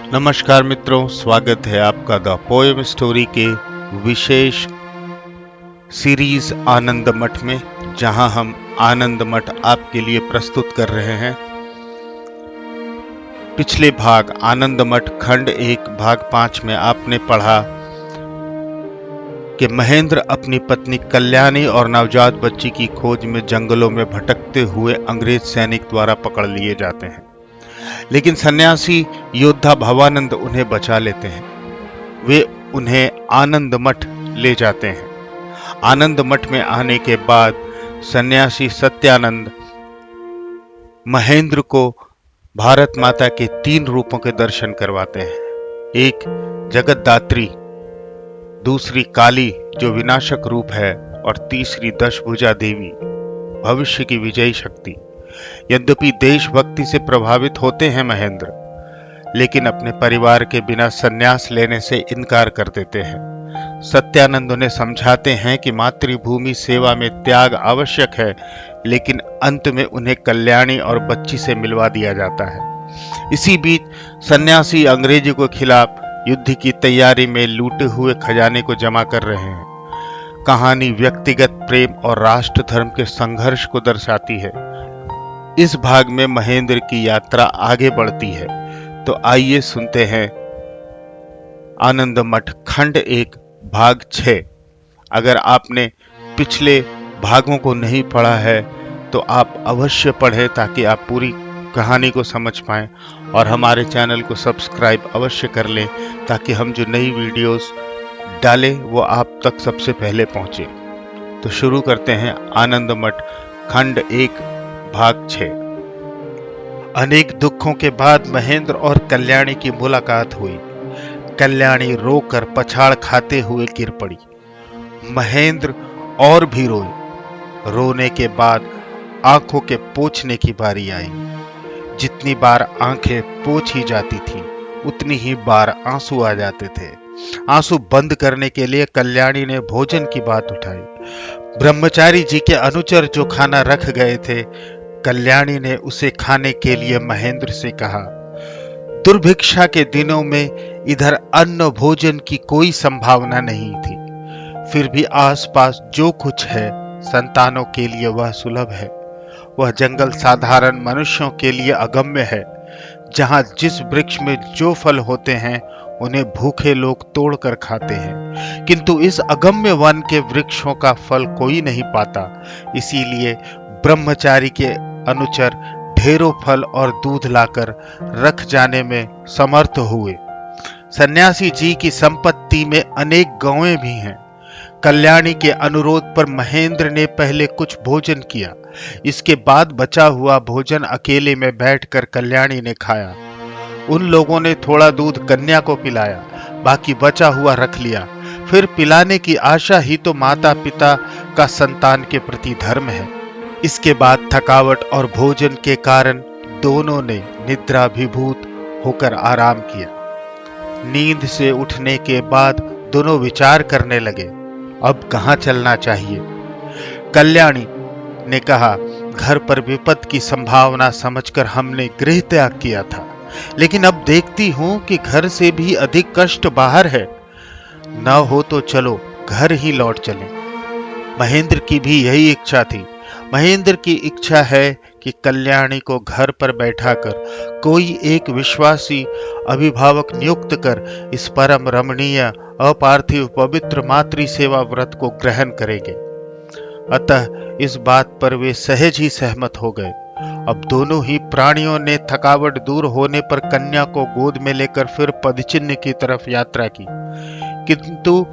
नमस्कार मित्रों, स्वागत है आपका द पोएम स्टोरी के विशेष सीरीज आनंद मठ में, जहां हम आनंद मठ आपके लिए प्रस्तुत कर रहे हैं। पिछले भाग आनंद मठ खंड 1 भाग 5 में आपने पढ़ा कि महेंद्र अपनी पत्नी कल्याणी और नवजात बच्ची की खोज में जंगलों में भटकते हुए अंग्रेज सैनिक द्वारा पकड़ लिए जाते हैं, लेकिन सन्यासी योद्धा भवानंद उन्हें बचा लेते हैं। वे उन्हें आनंद मठ ले जाते हैं। आनंद मठ में आने के बाद सन्यासी सत्यानंद महेंद्र को भारत माता के 3 रूपों के दर्शन करवाते हैं। एक जगतदात्री, दूसरी काली जो विनाशक रूप है, और तीसरी दशभुजा देवी, भविष्य की विजयी शक्ति। यद्यपि देशभक्ति से प्रभावित होते हैं महेंद्र, लेकिन अपने परिवार के बिना संन्यास लेने से इनकार कर देते हैं। सत्यानंद उन्हें समझाते हैं कि मातृभूमि सेवा में त्याग आवश्यक है, लेकिन अंत में उन्हें कल्याणी और बच्ची से मिलवा दिया जाता है। इसी बीच सन्यासी अंग्रेजों के खिलाफ युद्ध की तैयारी में लूटे हुए खजाने को जमा कर रहे हैं। कहानी व्यक्तिगत प्रेम और राष्ट्र धर्म के संघर्ष को दर्शाती है। इस भाग में महेंद्र की यात्रा आगे बढ़ती है, तो आइए सुनते हैं आनंद मठ खंड 1 भाग 6। अगर आपने पिछले भागों को नहीं पढ़ा है तो आप अवश्य पढ़ें, ताकि आप पूरी कहानी को समझ पाएं, और हमारे चैनल को सब्सक्राइब अवश्य कर लें, ताकि हम जो नई वीडियोस डालें वो आप तक सबसे पहले पहुंचे। तो शुरू करते हैं आनंद मठ खंड 1 भाग 6। अनेक दुखों के बाद महेंद्र और कल्याणी की मुलाकात हुई। कल्याणी रोकर पछाड़ खाते हुए गिर पड़ी। महेंद्र और भी रोए। रोने के बाद आंखों के पोंछने की बारी आई। जितनी बार आंखें पोंछी जाती थी, उतनी ही बार आंसू आ जाते थे। आंसू बंद करने के लिए कल्याणी ने भोजन की बात उठाई। ब्रह्मचारी जी के अनुचर जो खाना रख गए थे, कल्याणी ने उसे खाने के लिए महेंद्र से कहा। दुर्भिक्षा के दिनों में इधर अन्न भोजन की कोई संभावना नहीं थी, फिर भी आसपास जो कुछ है संतानों के लिए वह सुलभ है। वह जंगल साधारण मनुष्यों के लिए अगम्य है। जहां जिस वृक्ष में जो फल होते हैं उन्हें भूखे लोग तोड़कर खाते हैं, किंतु इस अगम्य वन के वृक्षों का फल कोई नहीं पाता। इसीलिए ब्रह्मचारी के अनुचर ढेरों फल और दूध लाकर रख जाने में समर्थ हुए। सन्यासी जी की संपत्ति में अनेक गौएं भी हैं। कल्याणी के अनुरोध पर महेंद्र ने पहले कुछ भोजन किया। इसके बाद बचा हुआ भोजन अकेले में बैठकर कल्याणी ने खाया। उन लोगों ने थोड़ा दूध कन्या को पिलाया, बाकी बचा हुआ रख लिया। फिर पिलाने की आशा ही तो माता पिता का संतान के प्रति धर्म है। इसके बाद थकावट और भोजन के कारण दोनों ने निद्राभिभूत होकर आराम किया। नींद से उठने के बाद दोनों विचार करने लगे, अब कहां चलना चाहिए। कल्याणी ने कहा, घर पर विपद की संभावना समझकर हमने गृह त्याग किया था, लेकिन अब देखती हूं कि घर से भी अधिक कष्ट बाहर है। न हो तो चलो घर ही लौट चलें। महेंद्र की भी यही इच्छा थी। महेंद्र की इच्छा है कि कल्याणी को घर पर बैठाकर कोई एक विश्वासी अभिभावक नियुक्त कर इस परम रमणीय अपार्थिव पवित्र मातृ सेवा व्रत को ग्रहण करेंगे। अतः इस बात पर वे सहज ही सहमत हो गए। अब दोनों ही प्राणियों ने थकावट दूर होने पर कन्या को गोद में लेकर फिर पदचिह्न की तरफ यात्रा की, किंतु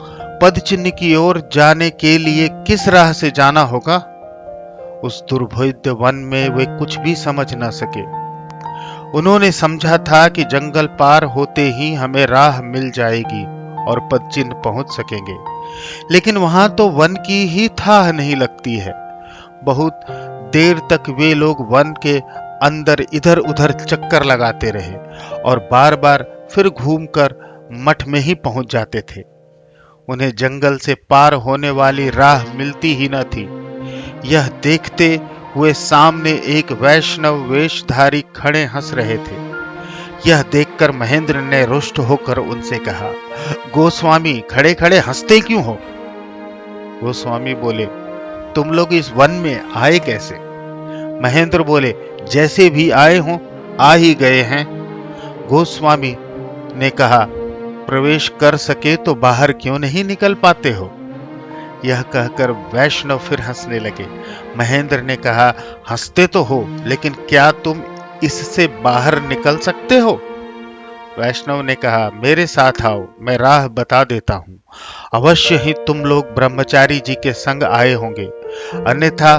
पदचिह्न की ओर जाने के लिए किस राह से जाना होगा, उस दुर्भेद्य वन में वे कुछ भी समझ न सके। उन्होंने समझा था कि जंगल पार होते ही हमें राह मिल जाएगी और पदचिह्न पहुंच सकेंगे, लेकिन वहां तो वन की ही थाह नहीं लगती है। बहुत देर तक वे लोग वन के अंदर इधर उधर चक्कर लगाते रहे और बार बार फिर घूमकर मठ में ही पहुंच जाते थे। उन्हें जंगल से पार होने वाली राह मिलती ही न थी। यह देखते हुए सामने एक वैष्णव वेशधारी खड़े हंस रहे थे। यह देखकर देखकर महेंद्र ने रुष्ट होकर उनसे कहा, गोस्वामी खड़े खड़े हंसते क्यों हो? गोस्वामी बोले, तुम लोग इस वन में आए कैसे? महेंद्र बोले, जैसे भी आए हों आ ही गए हैं। गोस्वामी ने कहा, प्रवेश कर सके तो बाहर क्यों नहीं निकल पाते हो? यह कहकर वैष्णव फिर हंसने लगे। महेंद्र ने कहा, हंसते तो हो, लेकिन क्या तुम इससे बाहर निकल सकते हो? वैष्णव ने कहा, मेरे साथ आओ, मैं राह बता देता हूं। अवश्य ही तुम लोग ब्रह्मचारी जी के संग आए होंगे, अन्यथा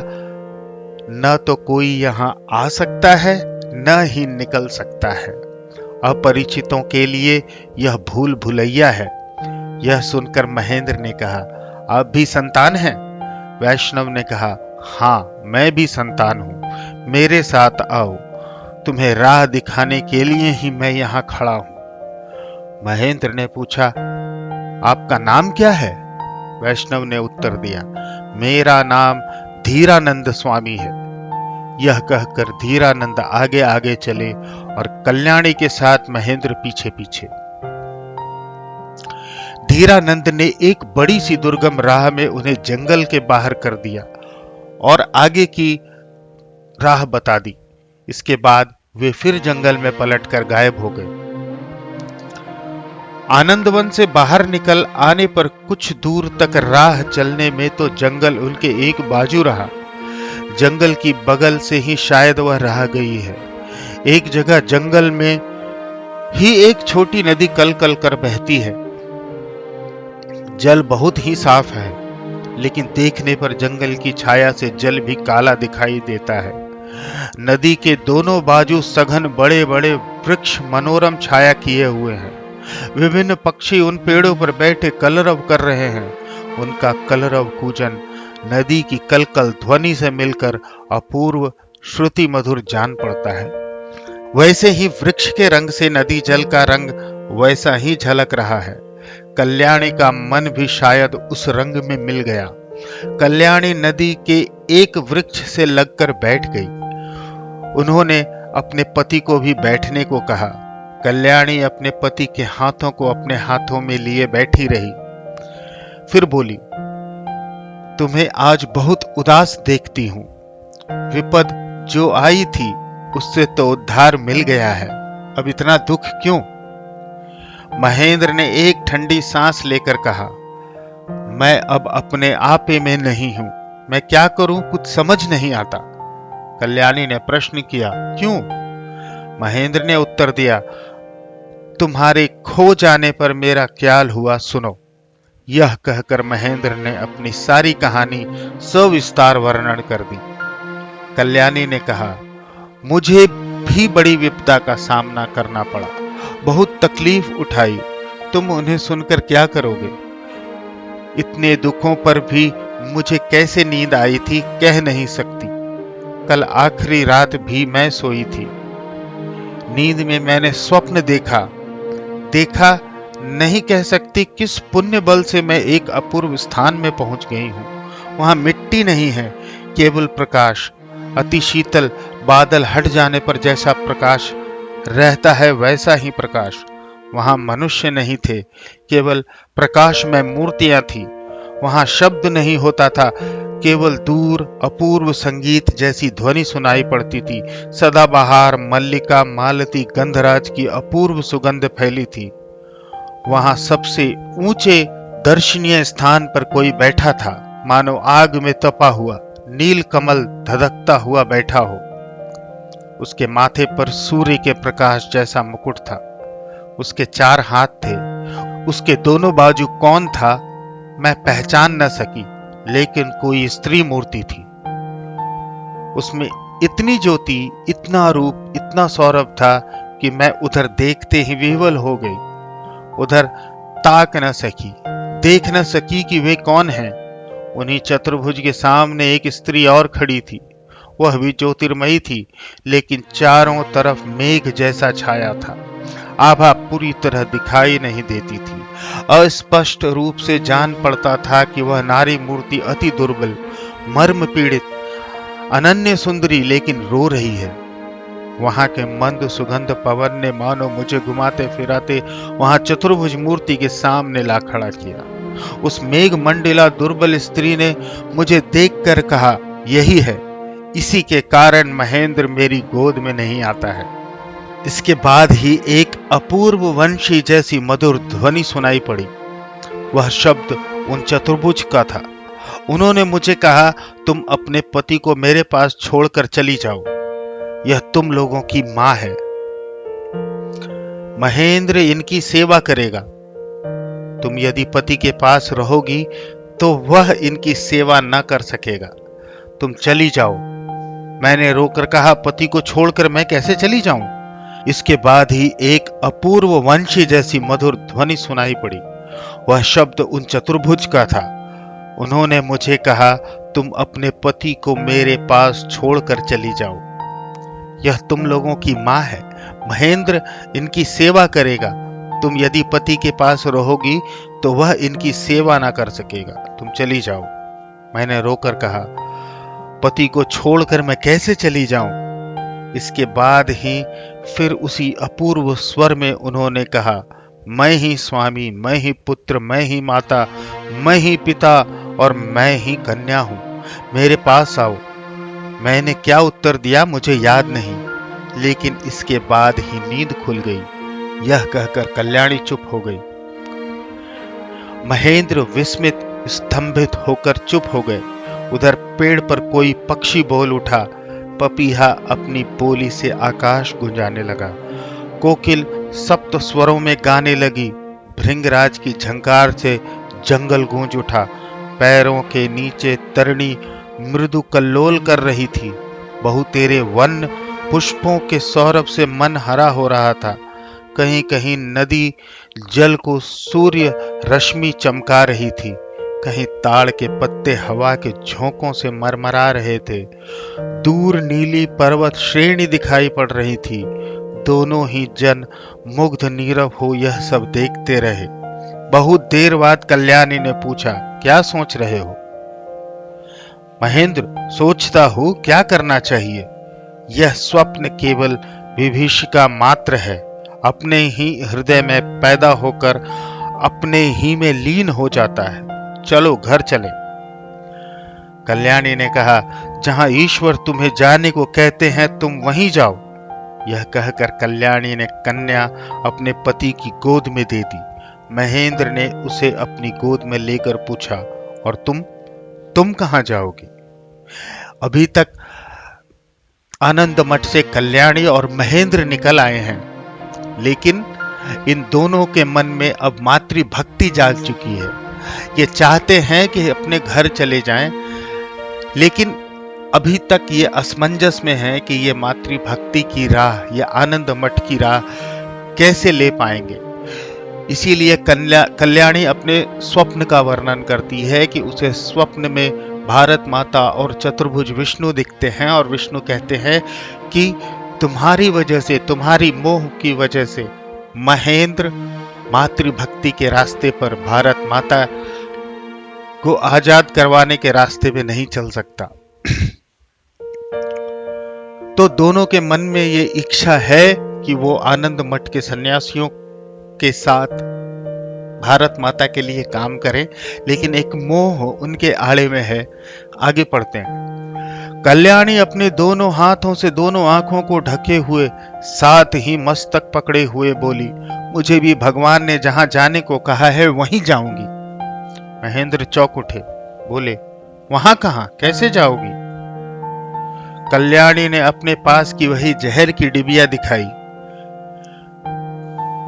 न तो कोई यहां आ सकता है न ही निकल सकता है। अपरिचितों के लिए यह भूल भुलैया है। यह सुनकर महेंद्र ने कहा, आप भी संतान हैं? वैष्णव ने कहा, हाँ मैं भी संतान हूं, मेरे साथ आओ, तुम्हें राह दिखाने के लिए ही मैं यहां खड़ा हूं। महेंद्र ने पूछा, आपका नाम क्या है? वैष्णव ने उत्तर दिया, मेरा नाम धीरानंद स्वामी है। यह कहकर धीरानंद आगे आगे चले और कल्याणी के साथ महेंद्र पीछे पीछे। धीरानंद ने एक बड़ी सी दुर्गम राह में उन्हें जंगल के बाहर कर दिया और आगे की राह बता दी। इसके बाद वे फिर जंगल में पलटकर गायब हो गए। आनंदवन से बाहर निकल आने पर कुछ दूर तक राह चलने में तो जंगल उनके एक बाजू रहा। जंगल की बगल से ही शायद वह रह गई है। एक जगह जंगल में ही एक छोटी नदी कल कल कर बहती है। जल बहुत ही साफ है, लेकिन देखने पर जंगल की छाया से जल भी काला दिखाई देता है। नदी के दोनों बाजू सघन बड़े बड़े वृक्ष मनोरम छाया किए हुए हैं। विभिन्न पक्षी उन पेड़ों पर बैठे कलरव कर रहे हैं। उनका कलरव कूजन नदी की कलकल ध्वनि से मिलकर अपूर्व श्रुति मधुर जान पड़ता है। वैसे ही वृक्ष के रंग से नदी जल का रंग वैसा ही झलक रहा है। कल्याणी का मन भी शायद उस रंग में मिल गया। कल्याणी नदी के एक वृक्ष से लगकर बैठ गई। उन्होंने अपने पति को भी बैठने को कहा। कल्याणी अपने पति के हाथों को अपने हाथों में लिए बैठी रही। फिर बोली, तुम्हें आज बहुत उदास देखती हूं। विपद जो आई थी उससे तो उद्धार मिल गया है, अब इतना दुख क्यों? महेंद्र ने एक ठंडी सांस लेकर कहा, मैं अब अपने आपे में नहीं हूं, मैं क्या करूं कुछ समझ नहीं आता। कल्याणी ने प्रश्न किया, क्यों? महेंद्र ने उत्तर दिया, तुम्हारे खो जाने पर मेरा ख्याल हुआ, सुनो। यह कहकर महेंद्र ने अपनी सारी कहानी सविस्तार वर्णन कर दी। कल्याणी ने कहा, मुझे भी बड़ी विपदा का सामना करना पड़ा, बहुत तकलीफ उठाई, तुम उन्हें सुनकर क्या करोगे? इतने दुखों पर भी मुझे कैसे नींद आई थी कह नहीं सकती। कल आखिरी रात भी मैं सोई थी। नींद में मैंने स्वप्न देखा नहीं कह सकती किस पुण्य बल से मैं एक अपूर्व स्थान में पहुंच गई हूं। वहां मिट्टी नहीं है, केवल प्रकाश। अति शीतल बादल हट जाने पर जैसा प्रकाश रहता है वैसा ही प्रकाश। वहां मनुष्य नहीं थे, केवल प्रकाश में मूर्तियां थी। वहां शब्द नहीं होता था, केवल दूर अपूर्व संगीत जैसी ध्वनि सुनाई पड़ती थी। सदाबहार, मल्लिका, मालती, गंधराज की अपूर्व सुगंध फैली थी। वहां सबसे ऊंचे दर्शनीय स्थान पर कोई बैठा था, मानो आग में तपा हुआ नील कमल धधकता हुआ बैठा हो। उसके माथे पर सूर्य के प्रकाश जैसा मुकुट था। उसके 4 हाथ थे। उसके दोनों बाजू कौन था मैं पहचान न सकी, लेकिन कोई स्त्री मूर्ति थी। उसमें इतनी ज्योति, इतना रूप, इतना सौरभ था कि मैं उधर देखते ही विह्वल हो गई। उधर ताक न सकी, देख न सकी कि वे कौन हैं। उन्हीं चतुर्भुज के सामने एक स्त्री और खड़ी थी। वह भी ज्योतिर्मयी थी, लेकिन चारों तरफ मेघ जैसा छाया था। आभा पूरी तरह दिखाई नहीं देती थी। अस्पष्ट रूप से जान पड़ता था कि वह नारी मूर्ति अति दुर्बल, मर्म पीड़ित, अनन्य सुंदरी लेकिन रो रही है। वहां के मंद सुगंध पवन ने मानो मुझे घुमाते फिराते वहां चतुर्भुज मूर्ति के सामने ला खड़ा किया। उस मेघ मंडिला दुर्बल स्त्री ने मुझे देखकर कहा, यही है, इसी के कारण महेंद्र मेरी गोद में नहीं आता है। इसके बाद ही एक अपूर्व वंशी जैसी मधुर ध्वनि सुनाई पड़ी। वह शब्द उन चतुर्भुज का था। उन्होंने मुझे कहा, तुम अपने पति को मेरे पास छोड़कर चली जाओ, यह तुम लोगों की मां है। महेंद्र इनकी सेवा करेगा। तुम यदि पति के पास रहोगी तो वह इनकी सेवा न कर सकेगा। तुम चली जाओ। मैंने रोकर कहा, पति को छोड़कर मैं कैसे चली जाऊं? इसके बाद ही एक अपूर्व वंशी जैसी मधुर ध्वनि सुनाई पड़ी। वह शब्द उन चतुर्भुज का था। उन्होंने मुझे कहा, तुम अपने पति को मेरे पास छोड़कर चली जाओ, यह तुम लोगों की मां है। महेंद्र इनकी सेवा करेगा। तुम यदि पति के पास रहोगी तो वह इनकी सेवा ना कर सकेगा। तुम चली जाओ। मैंने रोकर कहा, पति को छोड़कर मैं कैसे चली जाऊं? इसके बाद ही फिर उसी अपूर्व स्वर में उन्होंने कहा, मैं ही स्वामी, मैं ही पुत्र, मैं ही माता, मैं ही पिता और मैं ही कन्या हूं। मेरे पास आओ। मैंने क्या उत्तर दिया मुझे याद नहीं, लेकिन इसके बाद ही नींद खुल गई। यह कहकर कल्याणी चुप हो गई। महेंद्र विस्मित स्तंभित होकर चुप हो गए। उधर पेड़ पर कोई पक्षी बोल उठा। पपीहा अपनी बोली से आकाश गुंजाने लगा। कोकिल सप्त स्वरों में गाने लगी। भृंगराज की झंकार से जंगल गूंज उठा। पैरों के नीचे तरणी मृदु कल्लोल कर रही थी। बहुतेरे वन पुष्पों के सौरभ से मन हरा हो रहा था। कहीं कहीं नदी जल को सूर्य रश्मि चमका रही थी। कहीं ताड़ के पत्ते हवा के झोंकों से मरमरा रहे थे। दूर नीली पर्वत श्रेणी दिखाई पड़ रही थी। दोनों ही जन मुग्ध नीरव हो यह सब देखते रहे। बहुत देर बाद कल्याणी ने पूछा, क्या सोच रहे हो? महेंद्र, सोचता हूं क्या करना चाहिए। यह स्वप्न केवल विभीषिका मात्र है। अपने ही हृदय में पैदा होकर अपने ही में लीन हो जाता है। चलो घर चले। कल्याणी ने कहा, जहां ईश्वर तुम्हें जाने को कहते हैं तुम वहीं जाओ। यह कहकर कल्याणी ने कन्या अपने पति की गोद में दे दी। महेंद्र ने उसे अपनी गोद में लेकर पूछा, और तुम कहां जाओगी? अभी तक आनंद मठ से कल्याणी और महेंद्र निकल आए हैं, लेकिन इन दोनों के मन में अब मातृभक्ति जाग चुकी है। ये चाहते हैं कि अपने घर चले जाएं, लेकिन अभी तक ये असमंजस में है कि ये मातृभक्ति की राह या आनंद मठ की राह कैसे ले पाएंगे। इसीलिए कल्याणी अपने स्वप्न का वर्णन करती है कि उसे स्वप्न में भारत माता और चतुर्भुज विष्णु दिखते हैं, और विष्णु कहते हैं कि तुम्हारी वजह से, तुम्हारी मोह की वजह से महेंद्र मातृभक्ति के रास्ते पर, भारत माता को आजाद करवाने के रास्ते पे नहीं चल सकता। तो दोनों के मन में ये इच्छा है कि वो आनंद मठ के सन्यासियों के साथ भारत माता के लिए काम करें, लेकिन एक मोह उनके आड़े में है। आगे पढ़ते हैं। कल्याणी अपने दोनों हाथों से दोनों आंखों को ढके हुए, साथ ही मस्तक पकड़े हुए बोली, मुझे भी भगवान ने जहां जाने को कहा है वहीं जाऊंगी। महेंद्र चौंक उठे, बोले, वहां कहां, कैसे जाओगी? कल्याणी ने अपने पास की वही जहर की डिबिया दिखाई।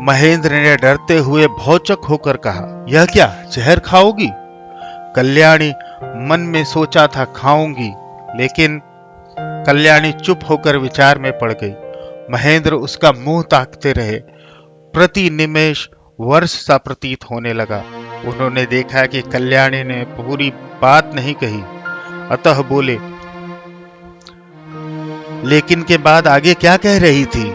महेंद्र ने डरते हुए भौचक होकर कहा, यह क्या, जहर खाओगी? कल्याणी मन में सोचा था खाऊंगी, लेकिन कल्याणी चुप होकर विचार में पड़ गई। महेंद्र उसका मुंह ताकते रहे। प्रति निमेष वर्ष सा प्रतीत होने लगा। उन्होंने देखा कि कल्याणी ने पूरी बात नहीं कही, अतः बोले, लेकिन के बाद आगे क्या कह रही थी?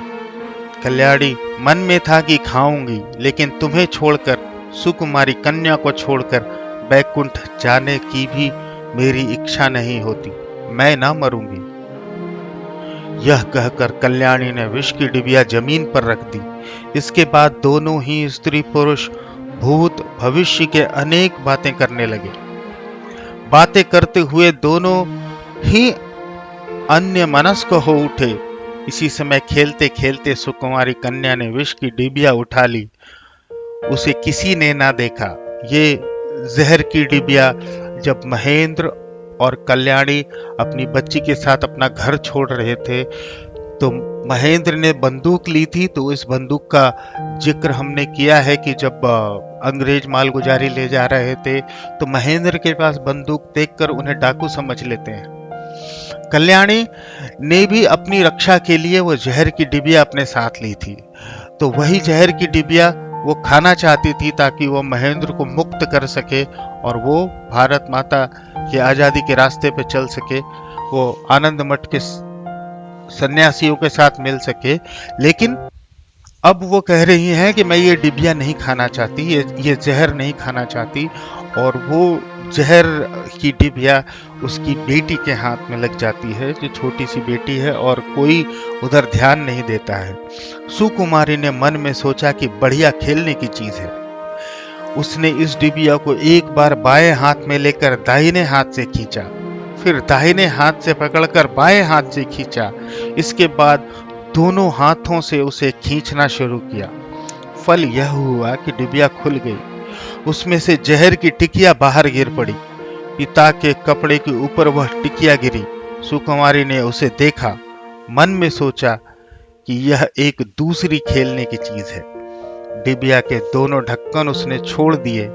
कल्याणी, मन में था कि खाऊंगी, लेकिन तुम्हें छोड़कर, सुकुमारी कन्या को छोड़कर बैकुंठ जाने की भी मेरी इच्छा नहीं होती। मैं ना मरूंगी। यह कहकर कल्याणी ने विष की डिबिया जमीन पर रख दी। इसके बाद दोनों ही स्त्री पुरुष भूत भविष्य के अनेक बातें करने लगे। बातें करते हुए दोनों ही अन्य मनस्क हो उठे। इसी समय खेलते खेलते सुकुमारी कन्या ने विष की डिबिया उठा ली। उसे किसी ने ना देखा। ये जहर की डिबिया जब महेंद्र और कल्याणी अपनी बच्ची के साथ अपना घर छोड़ रहे थे तो महेंद्र ने बंदूक ली थी। तो इस बंदूक का जिक्र हमने किया है कि जब अंग्रेज मालगुजारी ले जा रहे थे तो महेंद्र के पास बंदूक देखकर उन्हें डाकू समझ लेते हैं। कल्याणी ने भी अपनी रक्षा के लिए वो जहर की डिबिया अपने साथ ली थी। तो वही जहर की डिबिया वो खाना चाहती थी ताकि वो महेंद्र को मुक्त कर सके और वो भारत माता की आजादी के रास्ते पे चल सके, वो आनंद मठ के सन्यासियों के साथ मिल सके। लेकिन अब वो कह रही हैं कि मैं ये डिबिया नहीं खाना चाहती, ये जहर नहीं खाना चाहती। और वो जहर की डिबिया उसकी बेटी के हाथ में लग जाती है, जो छोटी सी बेटी है, और कोई उधर ध्यान नहीं देता है। सुकुमारी ने मन में सोचा कि बढ़िया खेलने की चीज है। उसने इस डिबिया को एक बार बाएं हाथ में लेकर दाहिने हाथ से खींचा, फिर दाहिने हाथ से पकड़कर बाएं हाथ से खींचा। इसके बाद दोनों हाथों से उसे खींचना शुरू किया। फल यह हुआ कि डिबिया खुल गई। उसमें से जहर की टिकिया बाहर गिर पड़ी। पिता के कपड़े के ऊपर वह टिकिया गिरी। सुकुमारी ने उसे देखा, मन में सोचा कि यह एक दूसरी खेलने की चीज है। डिबिया के दोनों ढक्कन उसने छोड़ दिए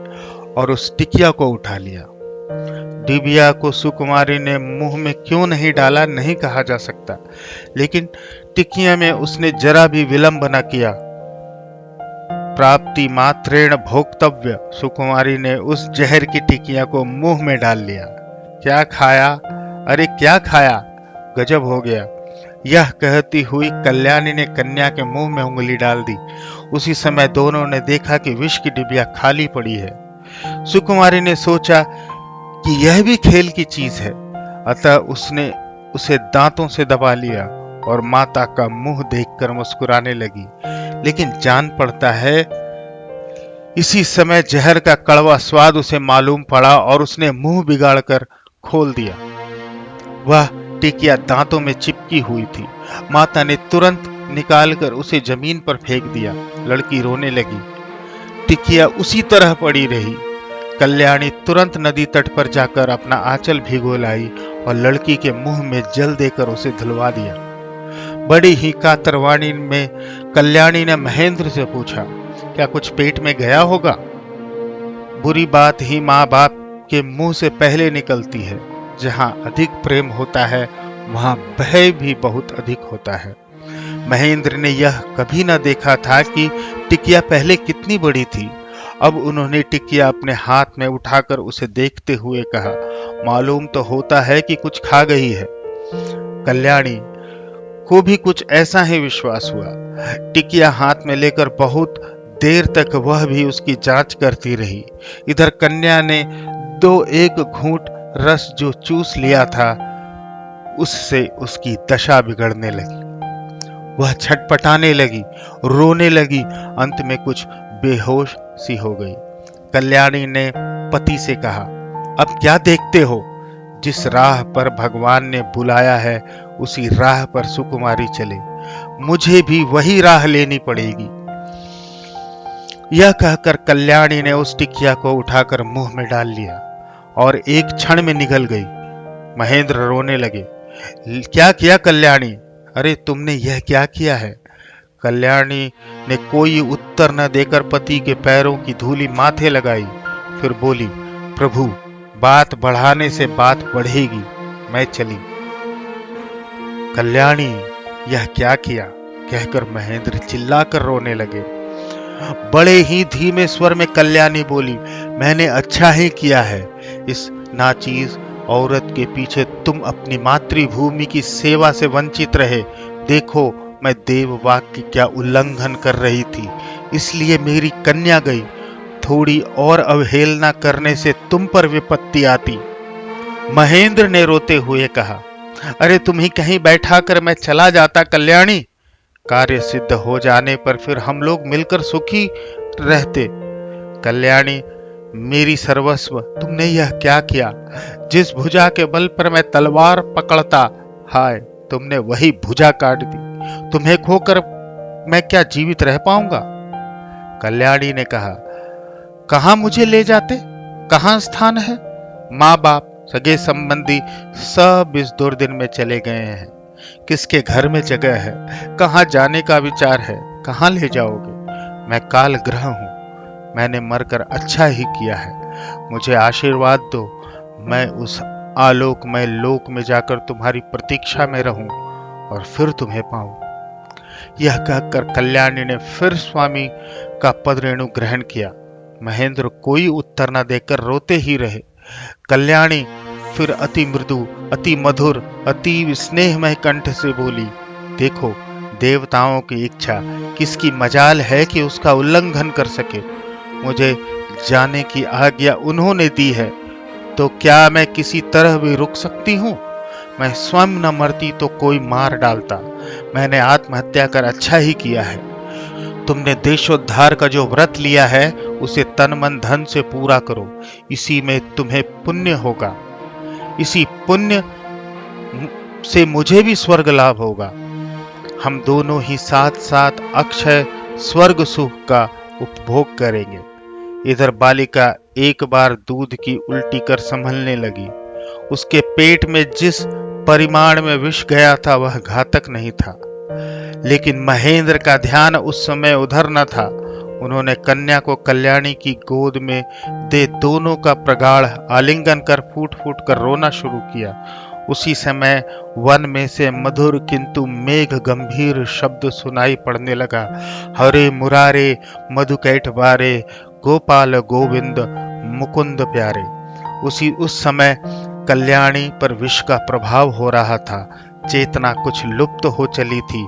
और उस टिकिया को उठा लिया। डिबिया को सुकुमारी ने मुंह में क्यों नहीं डाला नहीं कहा जा सकता, लेकिन टिकिया में उसने जरा भी विलंब न किया। प्राप्ति मात्रेण भोक्तव्य, सुकुमारी ने उस जहर की टिकिया को मुंह में डाल लिया। क्या खाया, अरे क्या खाया, गजब हो गया, यह कहती हुई कल्याणी ने कन्या के मुंह में उंगली डाल दी। उसी समय दोनों ने देखा कि विष की डिबिया खाली पड़ी है। सुकुमारी ने सोचा कि यह भी खेल की चीज है, अतः उसने उसे दांतों से दबा लिया और माता का मुंह देखकर मुस्कुराने लगी। लेकिन जान पड़ता है इसी समय जहर का कड़वा स्वाद उसे मालूम पड़ा और उसने मुंह बिगाड़कर खोल दिया। वह टिकिया दांतों में चिपकी हुई थी। माता ने तुरंत निकालकर उसे जमीन पर फेंक दिया। लड़की रोने लगी। टिकिया उसी तरह पड़ी रही। कल्याणी तुरंत नदी तट पर जाकर अपना आंचल भिगो लाई और लड़की के मुंह में जल देकर उसे धुलवा दिया। बड़ी ही कातरवाणी में कल्याणी ने महेंद्र से पूछा, क्या कुछ पेट में गया होगा? बुरी बात ही माँ बाप के मुंह से पहले निकलती है। जहां अधिक प्रेम होता है वहां भय भी बहुत अधिक होता है। महेंद्र ने यह कभी न देखा था कि टिकिया पहले कितनी बड़ी थी। अब उन्होंने टिकिया अपने हाथ में उठाकर उसे देखते हुए कहा, मालूम तो होता है कि कुछ खा गई है। कल्याणी को भी कुछ ऐसा ही विश्वास हुआ। टिकिया हाथ में लेकर बहुत देर तक वह भी उसकी जांच करती रही। इधर कन्या ने दो एक घूंट रस जो चूस लिया था उससे उसकी दशा बिगड़ने लगी। वह छटपटाने लगी, रोने लगी, अंत में कुछ बेहोश सी हो गई। कल्याणी ने पति से कहा, अब क्या देखते हो? जिस राह पर भगवान ने बुलाया है उसी राह पर सुकुमारी चले। मुझे भी वही राह लेनी पड़ेगी। यह कहकर कल्याणी ने उस टिकिया को उठाकर मुंह में डाल लिया और एक क्षण में निगल गई। महेंद्र रोने लगे। क्या किया कल्याणी? अरे तुमने यह क्या किया है? कल्याणी ने कोई उत्तर न देकर पति के पैरों की धूली माथे लगाई। फिर बोली, प्रभु बात बढ़ाने से बात बढ़ेगी, मैं चली। कल्याणी यह क्या किया? कहकर महेंद्र चिल्लाकर रोने लगे। बड़े ही धीमे स्वर में कल्याणी बोली, मैंने अच्छा ही किया है। इस नाचीज औरत के पीछे तुम अपनी मातृभूमि की सेवा से वंचित रहे। देखो मैं देववाक्य की क्या उल्लंघन कर रही थी, इसलिए मेरी कन्या गई। थोड़ी और अवहेलना करने से तुम पर विपत्ति आती। महेंद्र ने रोते हुए कहा, अरे तुम ही कहीं बैठा कर मैं चला जाता कल्याणी। कार्य सिद्ध हो जाने पर फिर हम लोग मिलकर सुखी रहते। कल्याणी मेरी सर्वस्व, तुमने यह क्या किया? जिस भुजा के बल पर मैं तलवार पकड़ता, हाय तुमने वही भुजा काट दी। तुम्हें खोकर मैं क्या जीवित रह पाऊंगा? कल्याणी ने कहा, कहां मुझे ले जाते? कहां स्थान है? माँ बाप सगे संबंधी सब इस दुर्दिन में चले गए हैं। किसके घर में जगह है? कहां जाने का विचार है? कहां ले जाओगे? मैं काल ग्रह हूं। मैंने मरकर अच्छा ही किया है। मुझे आशीर्वाद दो, मैं उस आलोकमय लोक में जाकर तुम्हारी प्रतीक्षा में रहूं और फिर तुम्हें पाऊं। यह कहकर कल्याणी ने फिर स्वामी का पद रेणु ग्रहण किया। महेंद्र कोई उत्तर न देकर रोते ही रहे। कल्याणी फिर अति मृदु, अति मधुर, अति स्नेहमय कंठ से बोली, देखो देवताओं की इच्छा किसकी मजाल है कि उसका उल्लंघन कर सके। मुझे जाने की आज्ञा उन्होंने दी है, तो क्या मैं किसी तरह भी रुक सकती हूँ? मैं स्वयं न मरती तो कोई मार डालता। मैंने आत्महत्या कर अच्छा ही किया है। तुमने देशोद्धार का जो व्रत लिया है उसे तन मन धन से पूरा करो। इसी में तुम्हें पुण्य होगा। इसी पुण्य से मुझे भी स्वर्ग लाभ होगा। हम दोनों ही साथ साथ अक्षय स्वर्ग सुख का उपभोग करेंगे। इधर बालिका एक बार दूध की उल्टी कर संभलने लगी। उसके पेट में जिस परिमाण में विष गया था वह घातक नहीं था, लेकिन महेंद्र का ध्यान उस समय उधर न था। उन्होंने कन्या को कल्याणी की गोद में दे दोनों का प्रगाढ़ आलिंगन कर फूट फूट कर रोना शुरू किया। उसी समय वन में से मधुर किंतु मेघ गंभीर शब्द सुनाई पड़ने लगा, हरे मुरारे मधुकैठ बारे, गोपाल गोविंद मुकुंद प्यारे। उस समय कल्याणी पर विष का प्रभाव हो रहा था। चेतना कुछ लुप्त हो चली थी।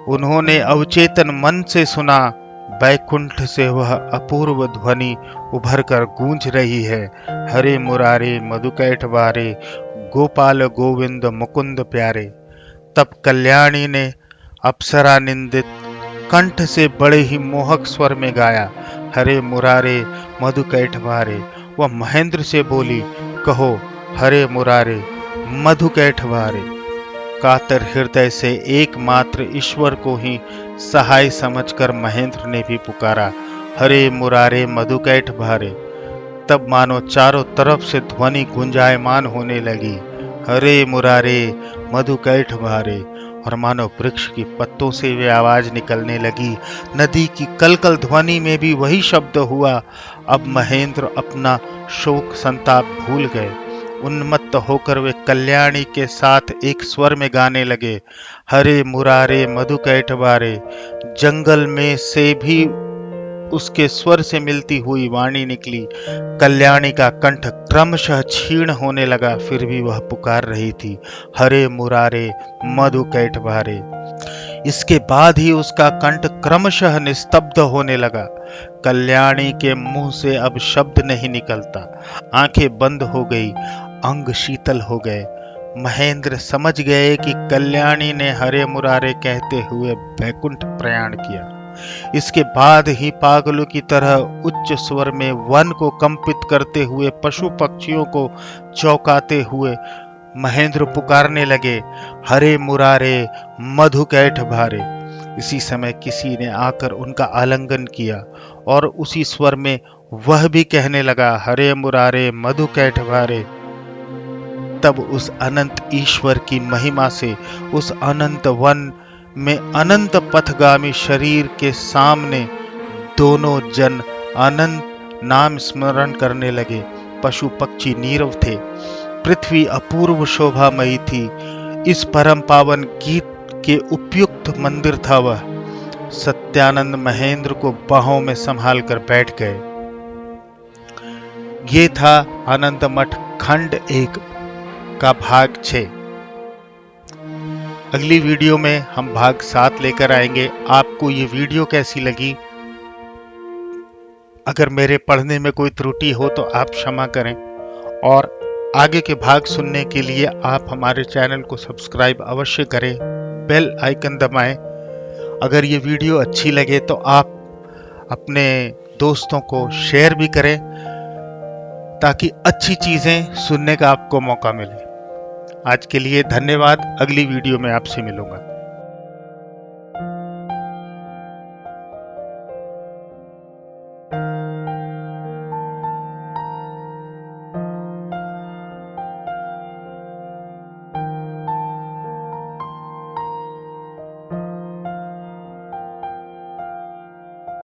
उन्होंने अवचेतन मन से सुना, बैकुंठ से वह अपूर्व ध्वनि उभर कर गूंज रही है, हरे मुरारे मधुकैठ बारे, गोपाल गोविंद मुकुंद प्यारे। तब कल्याणी ने अप्सरा निंदित कंठ से बड़े ही मोहक स्वर में गाया, हरे मुरारे मधुकैठ बारे। वह महेंद्र से बोली, कहो हरे मुरारे मधुकैठ बारे। कातर हृदय से एकमात्र ईश्वर को ही सहाय समझकर महेंद्र ने भी पुकारा, हरे मुरारे मधुकैठ बारे। तब मानो चारों तरफ से ध्वनि गुंजायमान होने लगी, हरे मुरारे मधुकैठ बारे। और मानो वृक्ष की पत्तों से वे आवाज निकलने लगी। नदी की कलकल ध्वनि में भी वही शब्द हुआ। अब महेंद्र अपना शोक संताप भूल गए। उन्मत्त होकर वे कल्याणी के साथ एक स्वर में गाने लगे, हरे मुरारे मधुकैठ बारे। जंगल में से भी उसके स्वर से मिलती हुई वाणी निकली। कल्याणी का कंठ क्रमशः क्षीण होने लगा, फिर भी वह पुकार रही थी, हरे मुरारे मधुकैठ बारे। इसके बाद ही उसका कंठ क्रमशः निस्तब्ध होने लगा। कल्याणी के मुंह से अब शब्द नहीं निकलता। आंखें बंद हो गई, अंग शीतल हो गए। महेंद्र समझ गए कि कल्याणी ने हरे मुरारे कहते हुए बैकुंठ प्रयाण किया। इसके बाद ही पागलों की तरह उच्च स्वर में वन को कंपित करते हुए, पशु पक्षियों को चौंकाते हुए महेंद्र पुकारने लगे, हरे मुरारे मधुकैठ बारे। इसी समय किसी ने आकर उनका आलिंगन किया और उसी स्वर में वह भी कहने लगा, हरे मुरारे मधुकैठ बारे। तब उस अनंत ईश्वर की महिमा से उस अनंत वन में अनंत पथगामी शरीर के सामने दोनों जन अनंत नाम स्मरण करने लगे। पशु पक्षी नीरव थे। पृथ्वी अपूर्व शोभामयी थी। इस परम पावन गीत के उपयुक्त मंदिर था वह। सत्यानंद महेंद्र को बाहों में संभाल कर बैठ गए। ये था आनंद मठ खंड 1 का भाग 6। अगली वीडियो में हम भाग 7 लेकर आएंगे। आपको ये वीडियो कैसी लगी? अगर मेरे पढ़ने में कोई त्रुटि हो तो आप क्षमा करें और आगे के भाग सुनने के लिए आप हमारे चैनल को सब्सक्राइब अवश्य करें, बेल आइकन दबाएं। अगर ये वीडियो अच्छी लगे तो आप अपने दोस्तों को शेयर भी करें ताकि अच्छी चीजें सुनने का आपको मौका मिले। आज के लिए धन्यवाद। अगली वीडियो में आपसे मिलूंगा।